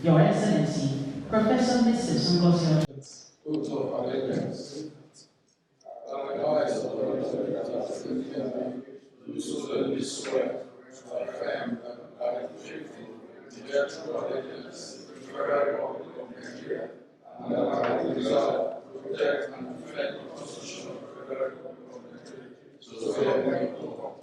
Your Excellency, Professor Mr. Sungosio. Oath of allegiance. Do solemnly swear to affirm that I will faithfully bear true allegiance to the Federal Republic of Nigeria, and that I will preserve, protect, and defend the Constitution of the Federal Republic of Nigeria. So help me God.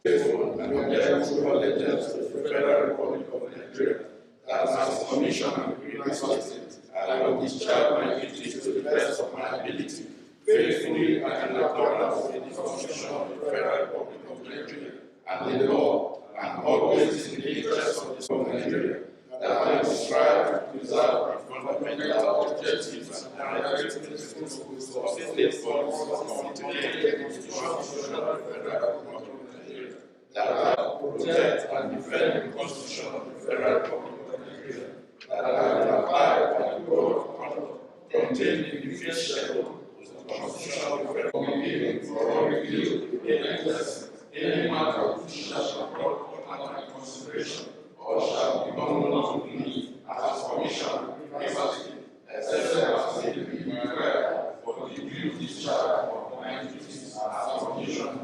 Faithful and bear true allegiance to the Federal Republic of Nigeria, that as Commissioner of the United States, I will discharge my duties to the best of my ability, faithfully and in accordance with the Constitution of the Federal Republic of Nigeria and the law, and always in the interest of the people of Nigeria, that I will strive to preserve the fundamental objectives and directive principles of state policy contained in the Constitution of the Federal Republic of Nigeria, that I will protect and defend the Constitution of the Federal Republic of Nigeria, that I will abide by the code of conduct contained in the fifth schedule of the Constitution of the Federal Republic for all review, any matter which shall be brought under my consideration or shall become known to me as Commissioner, except as may be required for the due discharge of my duties as Commissioner.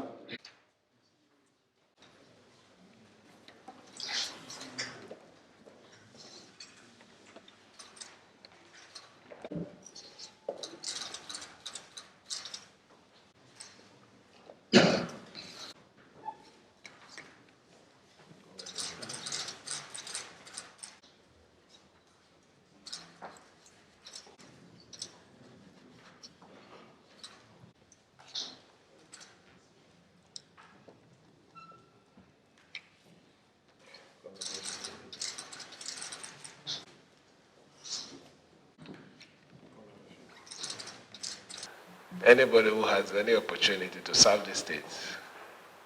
Anybody who has any opportunity to serve the state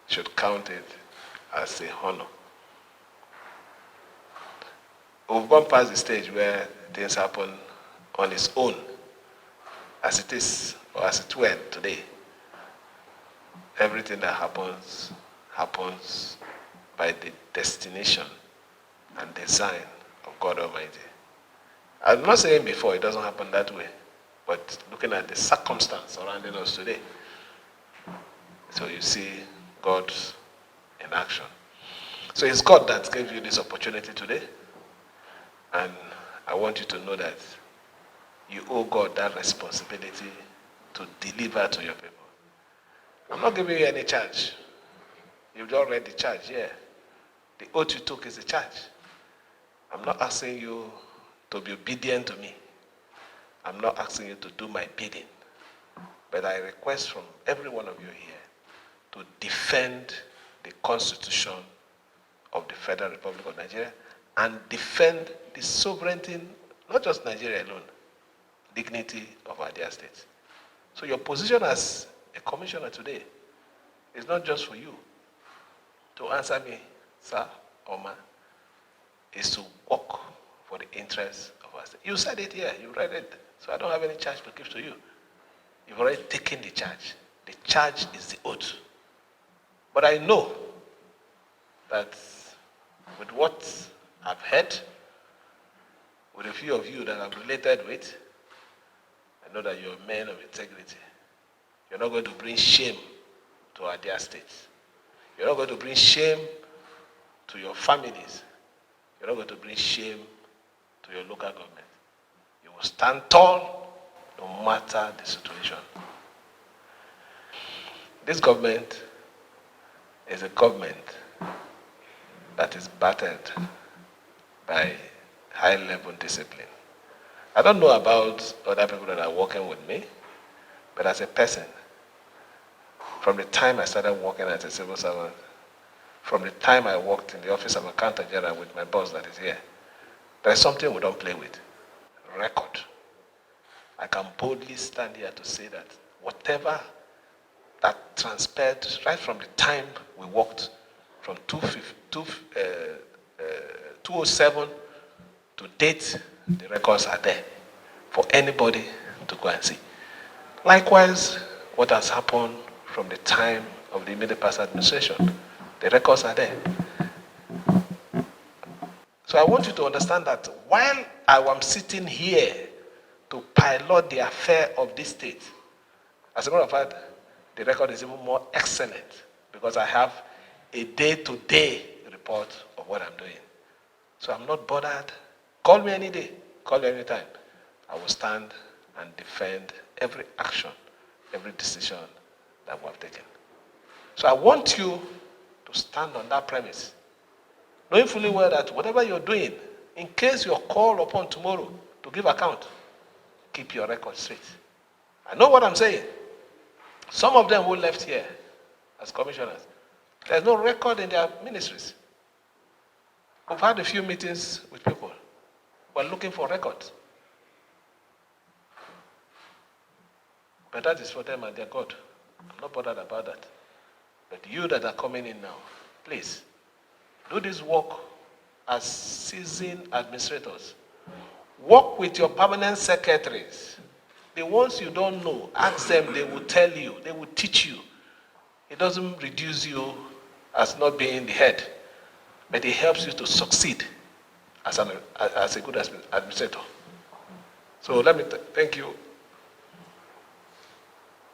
should count it as a honor. We've gone past the stage where things happen on its own, as it is, or as it were today. Everything that happens by the destination and design of God Almighty. I'm not saying before it doesn't happen that way, but looking at the circumstance surrounding us today, so you see God in action. So it's God that gave you this opportunity today, and I want you to know that you owe God that responsibility to deliver to your people. I'm not giving you any charge. You've just read the charge here. The oath you took is a charge. I'm not asking you to be obedient to me. I'm not asking you to do my bidding. But I request from every one of you here to defend the Constitution of the Federal Republic of Nigeria and defend the sovereignty, not just Nigeria alone, dignity of our dear state. So your position as a commissioner today is not just for you to answer me, sir or ma, is to work for the interests of our state. You said it here, you read it, so I don't have any charge to give to you. You've already taken the charge. The charge is the oath. But I know that with what I've heard, with a few of you that I'm related with, I know that you're men of integrity. You're not going to bring shame to our dear states. You're not going to bring shame to your families. You're not going to bring shame to your local government. You will stand tall no matter the situation. This government is a government that is battered by high-level discipline. I don't know about other people that are working with me, but as a person, from the time I started working as a civil servant, from the time I worked in the office of Accountant General with my boss that is here, there's something we don't play with. Record. I can boldly stand here to say that whatever that transpired right from the time we worked from 2007 to date, the records are there for anybody to go and see. Likewise, what has happened from the time of the immediate past administration, the records are there. So I want you to understand that while I am sitting here to pilot the affair of this state, as a matter of fact, the record is even more excellent because I have a day-to-day report of what I'm doing. So I'm not bothered. Call me any day. Call me anytime. I will stand and defend every action, every decision that we have taken. So I want you to stand on that premise, knowing fully well that whatever you're doing, in case you're called upon tomorrow to give account, keep your record straight. I know what I'm saying. Some of them who left here as commissioners, there's no record in their ministries. We've had a few meetings with people. We're looking for records. But that is for them and their God. I'm not bothered about that. But you that are coming in now, please, do this work as seasoned administrators. Work with your permanent secretaries. The ones you don't know, ask them, they will tell you, they will teach you. It doesn't reduce you as not being the head, but it helps you to succeed as a good administrator. So let me thank you.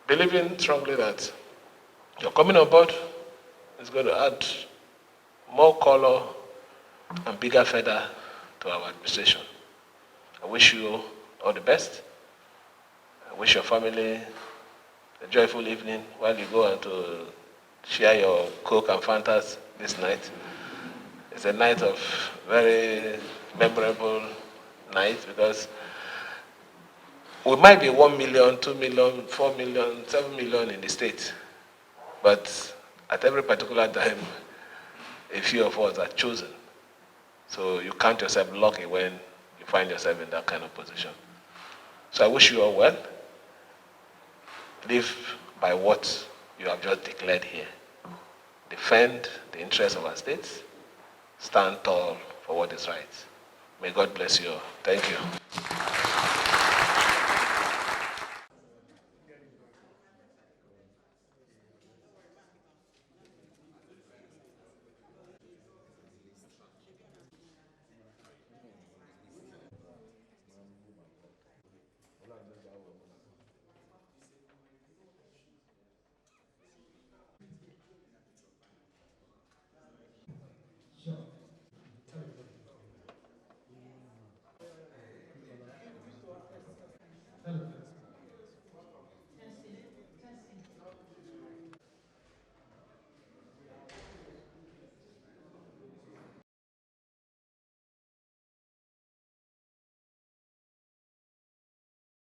Believing strongly that your coming on board is going to add more color and bigger feather to our administration. I wish you all the best. I wish your family a joyful evening while you go and to share your Coke and Fantas this night. It's a night of very memorable night because we might be 1 million, 2 million, 4 million, 7 million in the state. But at every particular time, a few of us are chosen. So you count yourself lucky when you find yourself in that kind of position. So I wish you all well. Live by what you have just declared here. Defend the interests of our states. Stand tall for what is right. May God bless you all. Thank you.